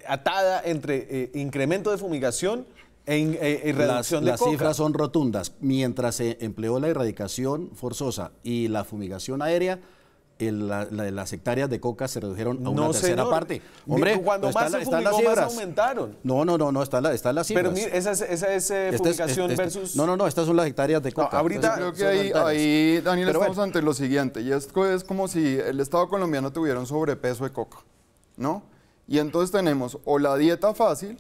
[SPEAKER 1] atada entre incremento de fumigación y reducción de coca.
[SPEAKER 2] Las cifras son rotundas. Mientras se empleó la erradicación forzosa y la fumigación aérea, las hectáreas de coca se redujeron a una tercera parte. Hombre,
[SPEAKER 1] cuando más se fumigó, más aumentaron.
[SPEAKER 2] No, están las cifras.
[SPEAKER 1] Pero mira, esa es fumigación versus...
[SPEAKER 2] No, estas son las hectáreas de coca.
[SPEAKER 3] No, ahorita yo creo que ahí Daniel, estamos ante lo siguiente, y esto es como si el Estado colombiano tuviera un sobrepeso de coca, ¿no? Y entonces tenemos o la dieta fácil,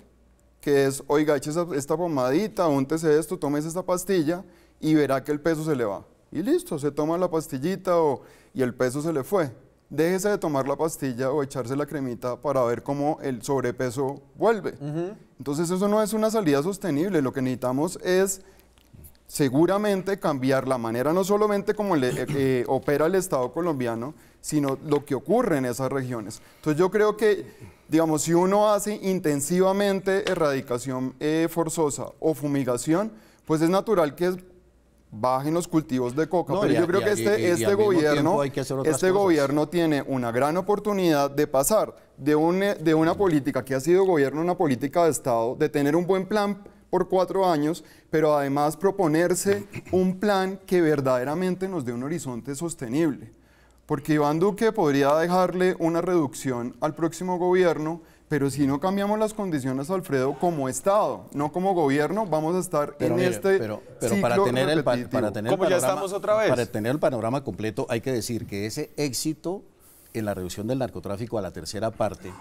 [SPEAKER 3] que es, oiga, eche esta pomadita, úntese esto, tómese esta pastilla, y verá que el peso se le va. Y listo, se toma la pastillita y el peso se le fue. Déjese de tomar la pastilla o echarse la cremita para ver cómo el sobrepeso vuelve. Entonces eso no es una salida sostenible. Lo que necesitamos es seguramente cambiar la manera, no solamente como opera el Estado colombiano, sino lo que ocurre en esas regiones. Entonces yo creo que, digamos, si uno hace intensivamente erradicación forzosa o fumigación, pues es natural que bajen los cultivos de coca, pero yo creo que este gobierno tiene una gran oportunidad de pasar de una política que ha sido gobierno, una política de Estado, de tener un buen plan por 4 años, pero además proponerse un plan que verdaderamente nos dé un horizonte sostenible. Porque Iván Duque podría dejarle una reducción al próximo gobierno, pero si no cambiamos las condiciones, Alfredo, como Estado, no como gobierno, vamos a estar
[SPEAKER 2] pero para tener el panorama completo, hay que decir que ese éxito en la reducción del narcotráfico a la tercera parte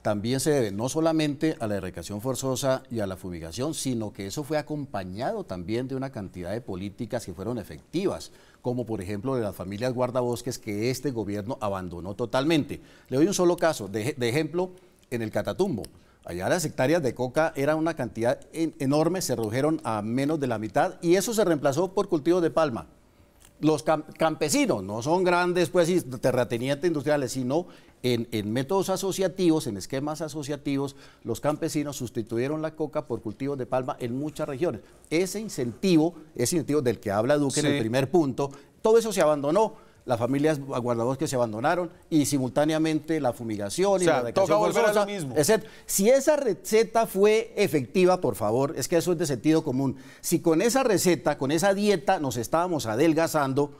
[SPEAKER 2] también se debe no solamente a la erradicación forzosa y a la fumigación, sino que eso fue acompañado también de una cantidad de políticas que fueron efectivas, como por ejemplo de las familias guardabosques que este gobierno abandonó totalmente. Le doy un solo caso de ejemplo. En el Catatumbo, allá las hectáreas de coca eran una cantidad enorme, se redujeron a menos de la mitad y eso se reemplazó por cultivos de palma. Los campesinos no son grandes terratenientes industriales, sino en métodos asociativos, en esquemas asociativos, los campesinos sustituyeron la coca por cultivos de palma en muchas regiones. Ese incentivo del que habla Duque en el primer punto, todo eso se abandonó. Las familias guardabosques se abandonaron y simultáneamente la fumigación y la erradicación forzosa, etc. Si esa receta fue efectiva, por favor, es que eso es de sentido común. Si con esa receta, con esa dieta nos estábamos adelgazando,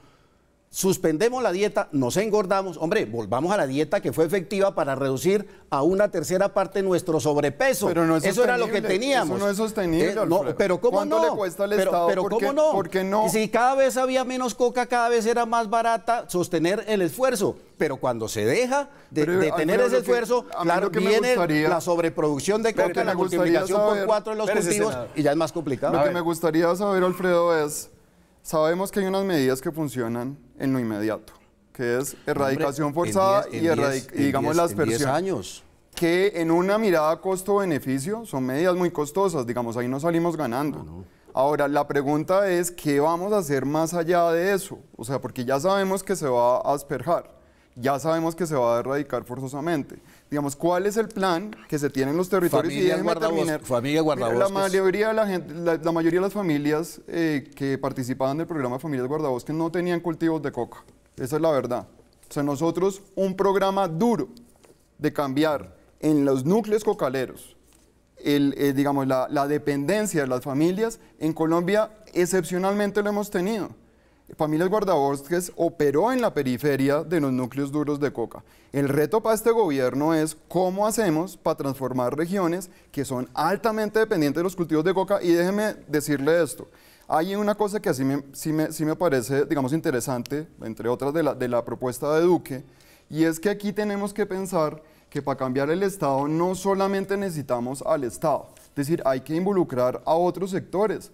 [SPEAKER 2] suspendemos la dieta, nos engordamos, hombre, volvamos a la dieta que fue efectiva para reducir a una tercera parte nuestro sobrepeso.
[SPEAKER 3] Pero no es
[SPEAKER 2] eso era lo que teníamos.
[SPEAKER 3] Eso no es sostenible,
[SPEAKER 2] no, pero ¿cómo
[SPEAKER 3] ¿cuánto le cuesta al Estado?
[SPEAKER 2] Pero ¿cómo no?
[SPEAKER 3] ¿Por qué no?
[SPEAKER 2] Si cada vez había menos coca, cada vez era más barata sostener el esfuerzo. Pero cuando se deja de tener ese esfuerzo, claro, viene la sobreproducción de coca, la multiplicación por 4 en los cultivos y ya es más complicado.
[SPEAKER 3] Lo que me gustaría saber, Alfredo, es... Sabemos que hay unas medidas que funcionan en lo inmediato, que es erradicación forzada y digamos la aspersión.
[SPEAKER 2] 10 años.
[SPEAKER 3] Que en una mirada costo-beneficio son medidas muy costosas, digamos, ahí no salimos ganando. Ahora, la pregunta es, ¿qué vamos a hacer más allá de eso? O sea, porque ya sabemos que se va a asperjar, ya sabemos que se va a erradicar forzosamente. Digamos, ¿cuál es el plan que se tiene en los territorios?
[SPEAKER 2] Familia guardabosques.
[SPEAKER 3] La mayoría de las familias que participaban del programa Familias Guardabosques no tenían cultivos de coca. Esa es la verdad. O sea, nosotros, un programa duro de cambiar en los núcleos cocaleros, digamos, la dependencia de las familias, en Colombia excepcionalmente lo hemos tenido. Familias Guardabosques operó en la periferia de los núcleos duros de coca. El reto para este gobierno es cómo hacemos para transformar regiones que son altamente dependientes de los cultivos de coca. Y déjeme decirle esto, hay una cosa que sí me parece, digamos, interesante, entre otras de la propuesta de Duque, y es que aquí tenemos que pensar que para cambiar el Estado no solamente necesitamos al Estado, decir, hay que involucrar a otros sectores.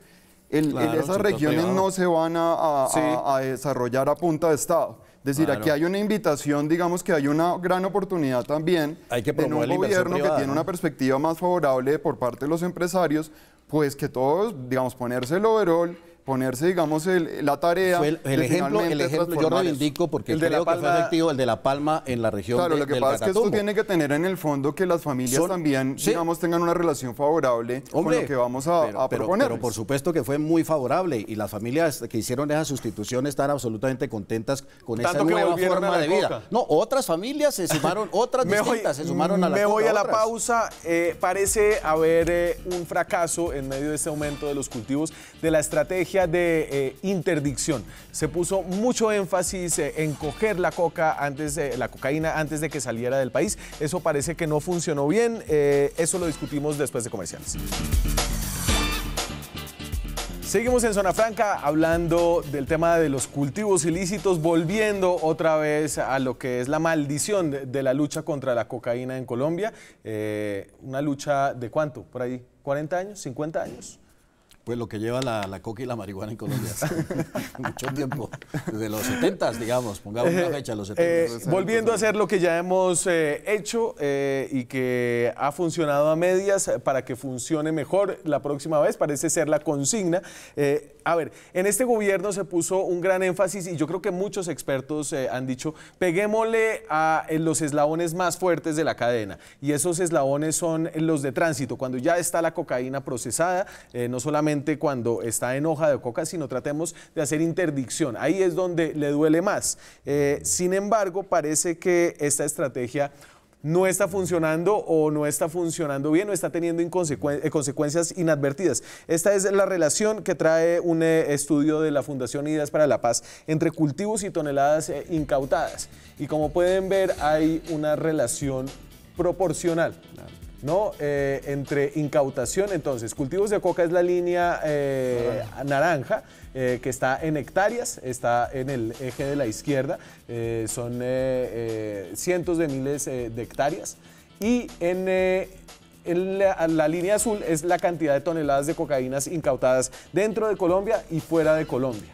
[SPEAKER 2] Claro,
[SPEAKER 3] Esas regiones no se van a desarrollar a punta de Estado. Es decir, aquí hay una invitación, digamos que hay una gran oportunidad también en un gobierno que tiene una perspectiva más favorable por parte de los empresarios, pues que todos, digamos, ponerse el overall, ponerse, digamos, la tarea.
[SPEAKER 2] Fue el ejemplo yo reivindico porque creo que fue efectivo el de La Palma en la región
[SPEAKER 3] Claro, lo que pasa es que esto tiene que tener en el fondo que las familias también, digamos, tengan una relación favorable con lo que vamos a proponer.
[SPEAKER 2] Pero por supuesto que fue muy favorable y las familias que hicieron esa sustitución están absolutamente contentas con esa nueva forma de vida. No, otras familias se sumaron, otras distintas se sumaron a la
[SPEAKER 1] Me voy a la pausa. Parece haber un fracaso en medio de este aumento de los cultivos de la estrategia de interdicción. Se puso mucho énfasis en coger la cocaína antes de que saliera del país. Eso parece que no funcionó bien. Eso lo discutimos después de comerciales. Seguimos en Zona Franca hablando del tema de los cultivos ilícitos, volviendo otra vez a lo que es la maldición de la lucha contra la cocaína en Colombia. Una lucha de ¿cuánto? Por ahí, ¿40 años? ¿50 años?
[SPEAKER 2] Pues lo que lleva la coca y la marihuana en Colombia. Mucho tiempo. Desde los 70, digamos, pongamos una fecha, los 70.
[SPEAKER 1] Volviendo a hacer lo que ya hemos hecho y que ha funcionado a medias para que funcione mejor la próxima vez, parece ser la consigna. A ver, en este gobierno se puso un gran énfasis y yo creo que muchos expertos han dicho, peguémosle a los eslabones más fuertes de la cadena. Y esos eslabones son los de tránsito, cuando ya está la cocaína procesada, no solamente cuando está en hoja de coca, sino tratemos de hacer interdicción. Ahí es donde le duele más. Sin embargo, parece que esta estrategia no está funcionando o no está funcionando bien o está teniendo consecuencias inadvertidas. Esta es la relación que trae un estudio de la Fundación Ideas para la Paz entre cultivos y toneladas incautadas. Y como pueden ver, hay una relación proporcional, ¿no? Entre incautación. Entonces, cultivos de coca es la línea naranja, que está en hectáreas, está en el eje de la izquierda, son cientos de miles de hectáreas, y en la línea azul es la cantidad de toneladas de cocaínas incautadas dentro de Colombia y fuera de Colombia.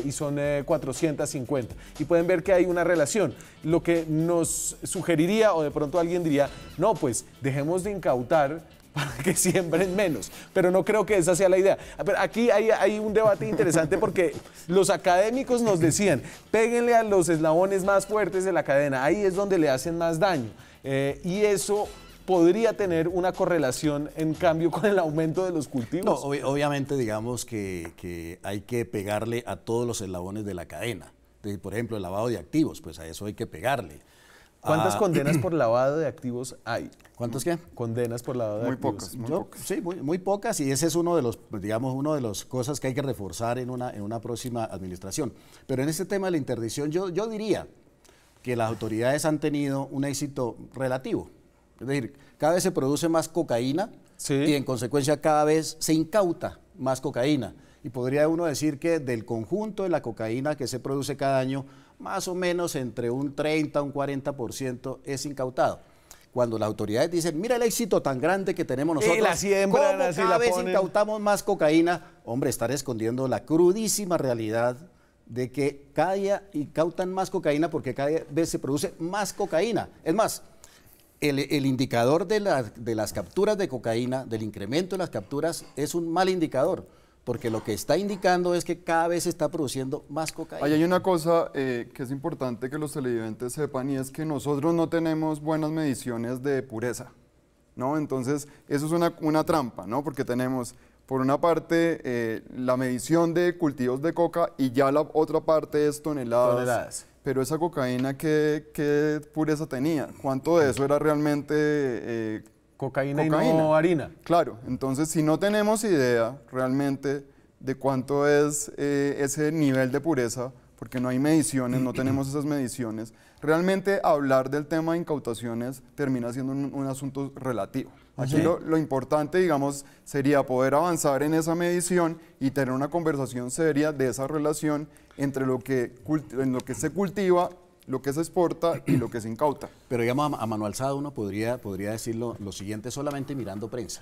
[SPEAKER 1] Y son 450. Y pueden ver que hay una relación. Lo que nos sugeriría, o de pronto alguien diría, no, pues dejemos de incautar para que siembren menos. Pero no creo que esa sea la idea. Pero aquí hay un debate interesante porque los académicos nos decían, péguenle a los eslabones más fuertes de la cadena, ahí es donde le hacen más daño. Y eso podría tener una correlación, en cambio, con el aumento de los cultivos.
[SPEAKER 2] No, obviamente, digamos que hay que pegarle a todos los eslabones de la cadena. Por ejemplo, el lavado de activos, pues a eso hay que pegarle.
[SPEAKER 1] ¿Cuántas condenas por lavado de activos hay?
[SPEAKER 2] ¿Cuántas qué?
[SPEAKER 1] Condenas por lavado de activos.
[SPEAKER 3] Muy pocas.
[SPEAKER 2] Sí, muy pocas, y ese es uno de los, digamos, una de las cosas que hay que reforzar en una próxima administración. Pero en este tema de la interdicción, yo diría que las autoridades han tenido un éxito relativo. Es decir, cada vez se produce más cocaína y en consecuencia cada vez se incauta más cocaína. Y podría uno decir que del conjunto de la cocaína que se produce cada año, más o menos entre un 30 a un 40% es incautado. Cuando las autoridades dicen, mira el éxito tan grande que tenemos nosotros,
[SPEAKER 1] la siembran,
[SPEAKER 2] ¿cómo cada vez incautamos más cocaína? Hombre, estar escondiendo la crudísima realidad de que cada día incautan más cocaína porque cada vez se produce más cocaína. Es más, el indicador de las capturas de cocaína, del incremento de las capturas, es un mal indicador, porque lo que está indicando es que cada vez se está produciendo más cocaína.
[SPEAKER 3] Ahí hay una cosa que es importante que los televidentes sepan, y es que nosotros no tenemos buenas mediciones de pureza, ¿no? Entonces, eso es una trampa, ¿no? Porque tenemos, por una parte, la medición de cultivos de coca, y ya la otra parte es toneladas. Pero esa cocaína, ¿qué pureza tenía? ¿Cuánto de eso era realmente
[SPEAKER 1] cocaína y no harina?
[SPEAKER 3] Claro, entonces si no tenemos idea realmente de cuánto es ese nivel de pureza, porque no hay mediciones, no tenemos esas mediciones, realmente hablar del tema de incautaciones termina siendo un asunto relativo. Aquí lo importante, digamos, sería poder avanzar en esa medición y tener una conversación seria de esa relación entre lo que se cultiva, lo que se exporta y lo que se incauta.
[SPEAKER 2] Pero digamos, a mano alzada uno podría decir lo siguiente solamente mirando prensa.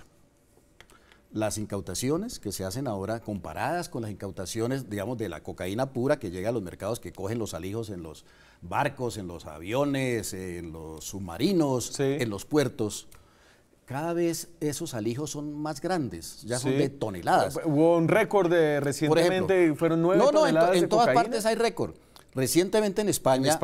[SPEAKER 2] las incautaciones que se hacen ahora comparadas con las incautaciones, digamos, de la cocaína pura que llega a los mercados, que cogen los alijos en los barcos, en los aviones, en los submarinos,
[SPEAKER 1] sí,
[SPEAKER 2] en los puertos, cada vez esos alijos son más grandes, ya son de toneladas.
[SPEAKER 1] Hubo un récord recientemente, fueron 9 toneladas
[SPEAKER 2] en
[SPEAKER 1] de
[SPEAKER 2] todas
[SPEAKER 1] cocaína.
[SPEAKER 2] partes hay récord. Recientemente en España,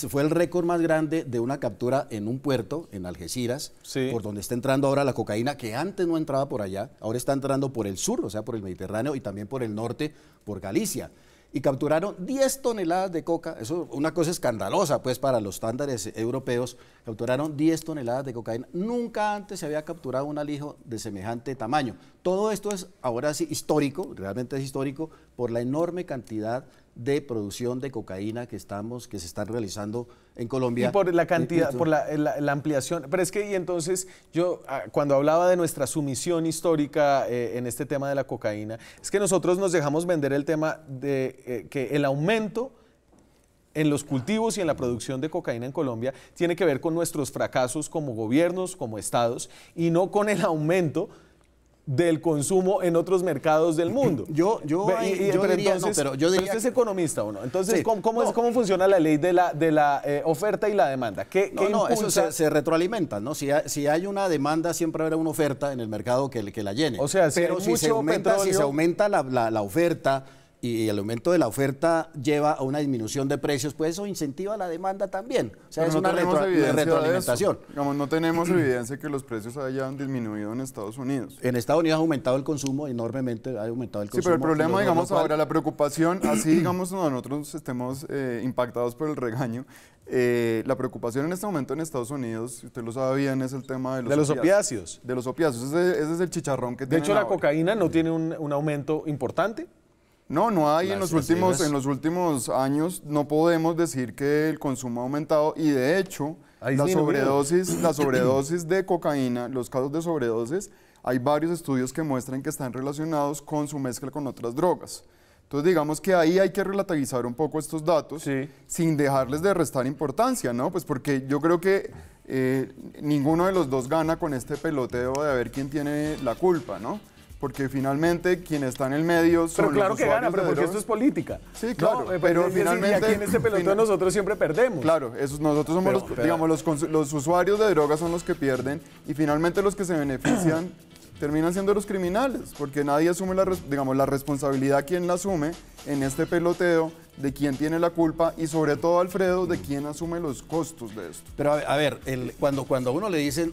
[SPEAKER 2] fue el récord más grande de una captura en un puerto, en Algeciras, por donde está entrando ahora la cocaína, que antes no entraba por allá, ahora está entrando por el sur, o sea, por el Mediterráneo, y también por el norte, por Galicia. Y capturaron 10 toneladas de coca, eso es una cosa escandalosa pues para los estándares europeos, capturaron 10 toneladas de cocaína. Nunca antes se había capturado un alijo de semejante tamaño. Todo esto es ahora sí histórico, realmente es histórico, por la enorme cantidad de producción de cocaína que se están realizando en Colombia.
[SPEAKER 1] Y por la cantidad, por la ampliación. Pero es que, y entonces, yo cuando hablaba de nuestra sumisión histórica en este tema de la cocaína, es que nosotros nos dejamos vender el tema de que el aumento en los cultivos y en la producción de cocaína en Colombia tiene que ver con nuestros fracasos como gobiernos, como estados, y no con el aumento del consumo en otros mercados del mundo.
[SPEAKER 2] Yo diría,
[SPEAKER 1] pero usted es economista, ¿o no? Entonces, sí, ¿cómo funciona la ley de la oferta y la demanda? ¿Qué impulsa?
[SPEAKER 2] Eso se retroalimenta, ¿no? Si hay una demanda, siempre habrá una oferta en el mercado que la llene.
[SPEAKER 1] O sea,
[SPEAKER 2] pero si se aumenta la oferta y el aumento de la oferta lleva a una disminución de precios, pues eso incentiva la demanda también. O sea, es una retroalimentación.
[SPEAKER 3] Digamos, no tenemos evidencia de que los precios hayan disminuido en Estados Unidos.
[SPEAKER 2] En Estados Unidos ha aumentado el consumo enormemente, ha aumentado el consumo.
[SPEAKER 3] Sí, pero el problema, digamos, ahora la preocupación, así digamos nosotros estemos impactados por el regaño, la preocupación en este momento en Estados Unidos, si usted lo sabe bien, es el tema de los
[SPEAKER 1] opiáceos.
[SPEAKER 3] De los opiáceos, ese es el chicharrón que tiene.
[SPEAKER 1] De hecho, la cocaína no tiene un aumento importante.
[SPEAKER 3] No hay. En los últimos años no podemos decir que el consumo ha aumentado y de hecho la sobredosis de cocaína, los casos de sobredosis, hay varios estudios que muestran que están relacionados con su mezcla con otras drogas. Entonces digamos que ahí hay que relativizar un poco estos datos sin dejarles de restar importancia, ¿no? Pues porque yo creo que ninguno de los dos gana con este peloteo de a ver quién tiene la culpa, ¿no? Porque finalmente quien está en el medio son
[SPEAKER 1] Pero claro que gana, pero porque esto es política.
[SPEAKER 3] Sí, claro, pero finalmente...
[SPEAKER 1] Y aquí en este pelotón nosotros siempre perdemos.
[SPEAKER 3] Claro, nosotros somos los usuarios de drogas son los que pierden y finalmente los que se benefician terminan siendo los criminales, porque nadie asume la responsabilidad, quién la asume en este peloteo, de quién tiene la culpa y sobre todo, Alfredo, de quién asume los costos de esto.
[SPEAKER 2] Pero a ver, cuando a uno le dicen,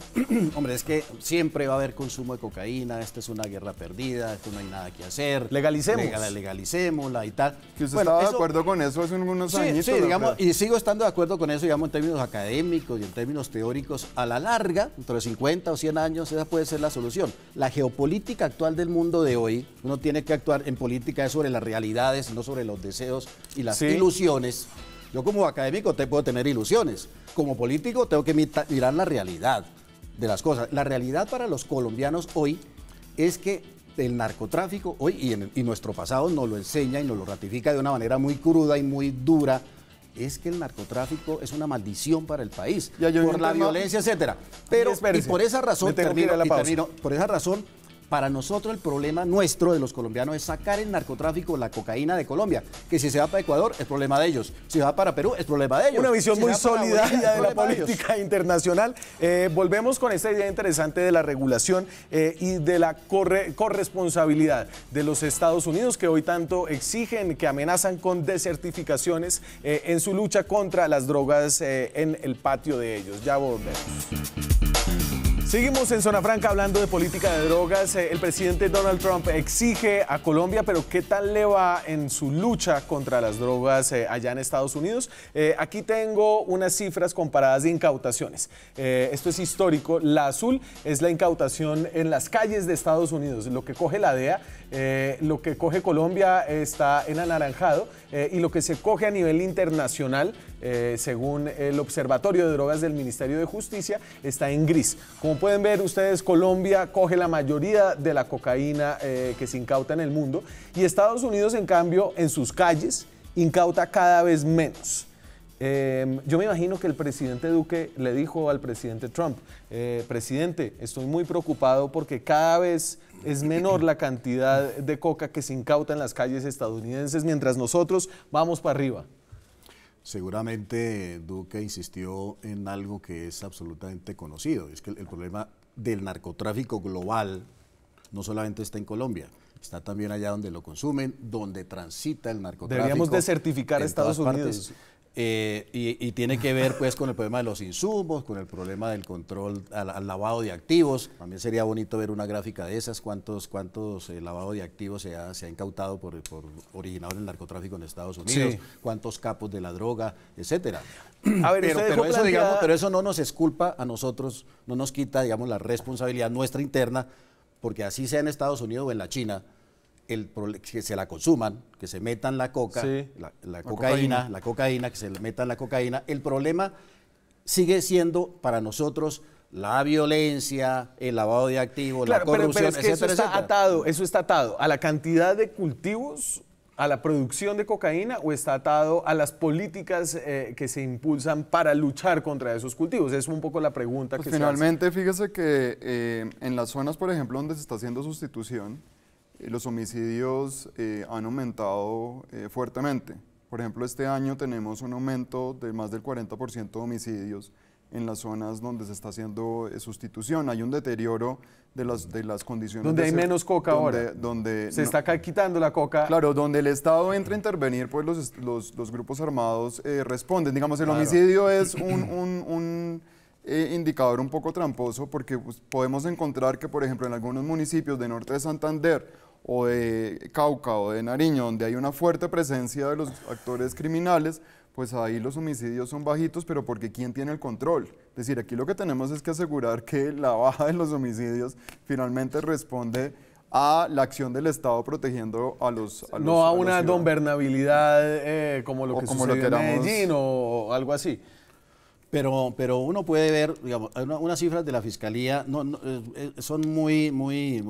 [SPEAKER 2] hombre, es que siempre va a haber consumo de cocaína, esta es una guerra perdida, esto no hay nada que hacer. Legalicémosla y tal.
[SPEAKER 3] Que usted estaba de acuerdo con eso hace unos años.
[SPEAKER 2] Sí, digamos, y sigo estando de acuerdo con eso, digamos, en términos académicos y en términos teóricos. A la larga, dentro de 50 o 100 años, esa puede ser la solución. La geopolítica actual del mundo de hoy, uno tiene que actuar en política es sobre las realidades, no sobre los deseos y las ilusiones. Yo como académico te puedo tener ilusiones, como político tengo que mirar la realidad de las cosas. La realidad para los colombianos hoy es que el narcotráfico hoy y nuestro pasado nos lo enseña y nos lo ratifica de una manera muy cruda y muy dura, es que el narcotráfico es una maldición para el país, por la violencia, etcétera. Pero y por esa razón, por esa razón, para nosotros el problema nuestro de los colombianos es sacar el narcotráfico, la cocaína de Colombia, que si se va para Ecuador es problema de ellos, si va para Perú es problema de ellos.
[SPEAKER 1] Una visión muy solidaria de la política internacional. Volvemos con esta idea interesante de la regulación y de la corresponsabilidad de los Estados Unidos, que hoy tanto exigen, que amenazan con desertificaciones en su lucha contra las drogas en el patio de ellos. Ya volvemos. Seguimos en Zona Franca hablando de política de drogas. El presidente Donald Trump exige a Colombia, pero ¿qué tal le va en su lucha contra las drogas allá en Estados Unidos? Aquí tengo unas cifras comparadas de incautaciones. Esto es histórico. La azul es la incautación en las calles de Estados Unidos. Lo que coge la DEA, lo que coge Colombia está en anaranjado y lo que se coge a nivel internacional, según el Observatorio de Drogas del Ministerio de Justicia, está en gris. Como pueden ver ustedes, Colombia coge la mayoría de la cocaína que se incauta en el mundo y Estados Unidos, en cambio, en sus calles, incauta cada vez menos. Yo me imagino que el presidente Duque le dijo al presidente Trump, presidente, estoy muy preocupado porque cada vez es menor la cantidad de coca que se incauta en las calles estadounidenses mientras nosotros vamos para arriba.
[SPEAKER 2] Seguramente Duque insistió en algo que es absolutamente conocido, es que el problema del narcotráfico global no solamente está en Colombia, está también allá donde lo consumen, donde transita el narcotráfico.
[SPEAKER 1] Deberíamos desertificar a Estados Unidos.
[SPEAKER 2] Y tiene que ver pues con el problema de los insumos, con el problema del control al lavado de activos. También sería bonito ver una gráfica de esas, cuántos lavado de activos se ha incautado por originado en el narcotráfico en Estados Unidos, sí, cuántos capos de la droga, etcétera.
[SPEAKER 1] A ver,
[SPEAKER 2] pero eso no nos exculpa a nosotros, no nos quita, digamos, la responsabilidad nuestra interna, porque así sea en Estados Unidos o en la China, que se la consuman, que se metan la coca, sí, la cocaína, que se le metan la cocaína. El problema sigue siendo para nosotros la violencia, el lavado de activos, claro, la corrupción,
[SPEAKER 1] pero es que etcétera, eso está atado a la cantidad de cultivos, a la producción de cocaína, o está atado a las políticas que se impulsan para luchar contra esos cultivos. Es un poco la pregunta
[SPEAKER 3] pues
[SPEAKER 1] que
[SPEAKER 3] finalmente,
[SPEAKER 1] se hace.
[SPEAKER 3] Fíjese que en las zonas, por ejemplo, donde se está haciendo sustitución, los homicidios han aumentado fuertemente. Por ejemplo, este año tenemos un aumento de más del 40% de homicidios en las zonas donde se está haciendo sustitución. Hay un deterioro de las condiciones.
[SPEAKER 1] Donde hay menos coca ahora. Se está quitando la coca.
[SPEAKER 3] Claro, donde el Estado entra a intervenir, pues los grupos armados responden. Digamos, el homicidio es un indicador un poco tramposo, porque pues, podemos encontrar que, por ejemplo, en algunos municipios de norte de Santander o de Cauca o de Nariño, donde hay una fuerte presencia de los actores criminales, pues ahí los homicidios son bajitos, pero porque ¿quién tiene el control? Es decir, aquí lo que tenemos es que asegurar que la baja de los homicidios finalmente responde a la acción del Estado protegiendo a los
[SPEAKER 1] no a una gobernabilidad como lo que sucedió en Medellín o algo así.
[SPEAKER 2] Pero uno puede ver, digamos, unas cifras de la Fiscalía, son muy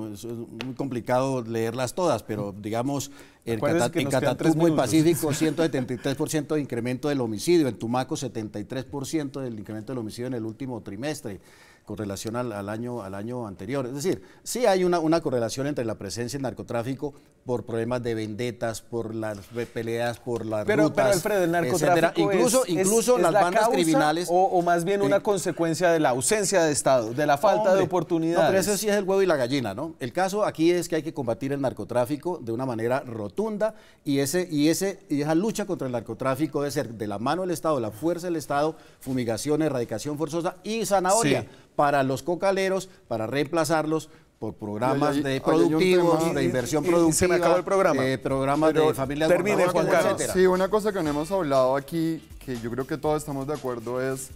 [SPEAKER 2] complicado leerlas todas, pero digamos, en Catatumbo y Pacífico, 173% de incremento del homicidio, en Tumaco, 73% del incremento del homicidio en el último trimestre, con relación al año anterior. Es decir, sí hay una correlación entre la presencia del narcotráfico por problemas de vendetas, por las peleas, por las rutas,
[SPEAKER 1] pero Alfredo, el narcotráfico
[SPEAKER 2] incluso las bandas criminales.
[SPEAKER 1] O más bien una consecuencia de la ausencia de Estado, de la falta de oportunidades.
[SPEAKER 2] No, pero eso sí es el huevo y la gallina, ¿no? El caso aquí es que hay que combatir el narcotráfico de una manera rotunda y esa lucha contra el narcotráfico debe ser de la mano del Estado, la fuerza del Estado, fumigación, erradicación forzosa y zanahoria. Sí. Para los cocaleros, para reemplazarlos por programas productivos, de inversión productiva.
[SPEAKER 1] Se me acabó el programa.
[SPEAKER 2] Programas de familias.
[SPEAKER 1] Termine, Juan Carlos.
[SPEAKER 3] Sí, una cosa que no hemos hablado aquí, que yo creo que todos estamos de acuerdo, es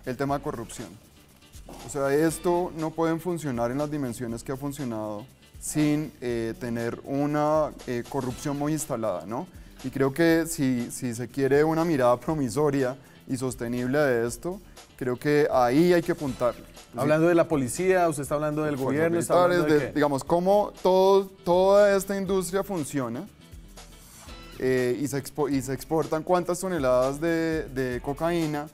[SPEAKER 3] el tema de corrupción. O sea, esto no puede funcionar en las dimensiones que ha funcionado sin tener una corrupción muy instalada, ¿no? Y creo que si se quiere una mirada promisoria y sostenible de esto, creo que ahí hay que apuntar.
[SPEAKER 1] Hablando de la policía, usted está hablando del gobierno, está hablando de qué?
[SPEAKER 3] Digamos, cómo toda esta industria funciona y se exportan cuántas toneladas de cocaína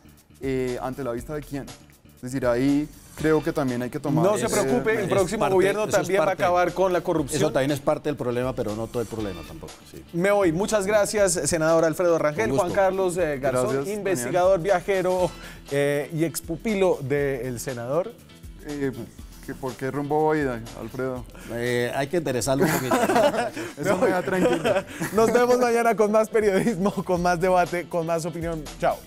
[SPEAKER 3] ante la vista de quién. Es decir, ahí creo que también hay que tomar...
[SPEAKER 1] No se preocupe, el próximo gobierno también va a acabar con la corrupción.
[SPEAKER 2] Eso también es parte del problema, pero no todo el problema tampoco. Sí.
[SPEAKER 1] Me voy. Muchas gracias, senador Alfredo Rangel. Juan Carlos Garzón, gracias, investigador, Daniel. Viajero y expupilo del senador.
[SPEAKER 3] ¿Por qué rumbo voy, Alfredo?
[SPEAKER 2] Hay que interesarlo un poquito.
[SPEAKER 3] Eso me da tranquilo.
[SPEAKER 1] Nos vemos mañana con más periodismo, con más debate, con más opinión. Chao.